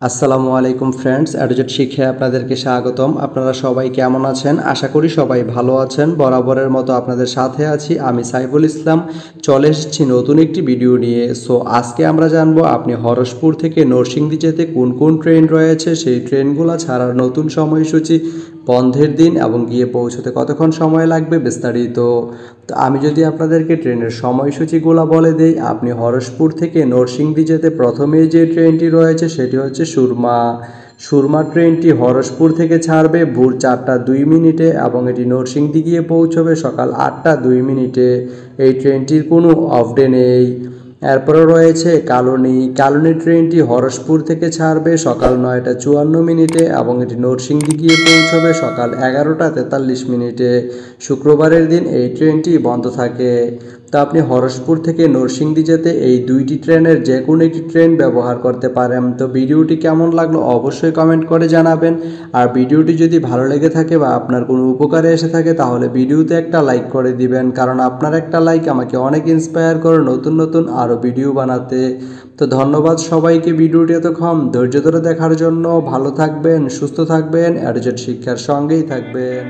আসসালামু আলাইকুম ফ্রেন্ডস, অ্যাডজেট শিক্ষায় আপনাদেরকে স্বাগতম। আপনারা সবাই কেমন আছেন? আশা করি সবাই ভালো আছেন। বরাবরের মতো আপনাদের সাথে আছি আমি সাইফুল ইসলাম। চলে এসেছি নতুন একটি ভিডিও নিয়ে। আজকে আমরা জানবো আপনি হরসপুর থেকে নরসিংদী যেতে কোন কোন ট্রেন রয়েছে, সেই ট্রেনগুলো ছাড়ার নতুন সময়সূচি, বন্ধের দিন এবং গিয়ে পৌঁছতে কতক্ষণ সময় লাগবে বিস্তারিত। তো আমি যদি আপনাদেরকে ট্রেনের সময়সূচিগুলো বলে দিই, আপনি হরসপুর থেকে নরসিংদী যেতে প্রথমেই যে ট্রেনটি রয়েছে সেটি হচ্ছে সুরমা। সুরমা ট্রেনটি হরসপুর থেকে ছাড়বে ভোর 4টা 2 মিনিটে এবং এটি নরসিংদী গিয়ে পৌঁছবে সকাল 8টা 2 মিনিটে। এই ট্রেনটির কোনো অফ ডে নেই। এরপরে রয়েছে কালনী। কালনী ট্রেনটি হরসপুর থেকে ছাড়বে সকাল 9টা 54 মিনিটে এবং এটি নরসিংদী গিয়ে পৌঁছবে সকাল 11টা 43 মিনিটে। শুক্রবারের দিন এই ট্রেনটি বন্ধ থাকে। তো আপনি হরসপুর থেকে নরসিংদী যেতে এই দুইটি ট্রেনের যে কোনো একটি ট্রেন ব্যবহার করতে পারেন। তো ভিডিওটি কেমন লাগলো অবশ্যই কমেন্ট করে জানাবেন। আর ভিডিওটি যদি ভালো লেগে থাকে বা আপনার কোনো উপকারে এসে থাকে তাহলে ভিডিওতে একটা লাইক করে দিবেন, কারণ আপনার একটা লাইক আমাকে অনেক ইন্সপায়ার করে নতুন নতুন আরও ভিডিও বানাতে। তো ধন্যবাদ সবাইকে ভিডিওটি এতক্ষণ ধৈর্য ধরে দেখার জন্য। ভালো থাকবেন, সুস্থ থাকবেন, অ্যাডজেট শিক্ষার সঙ্গেই থাকবেন।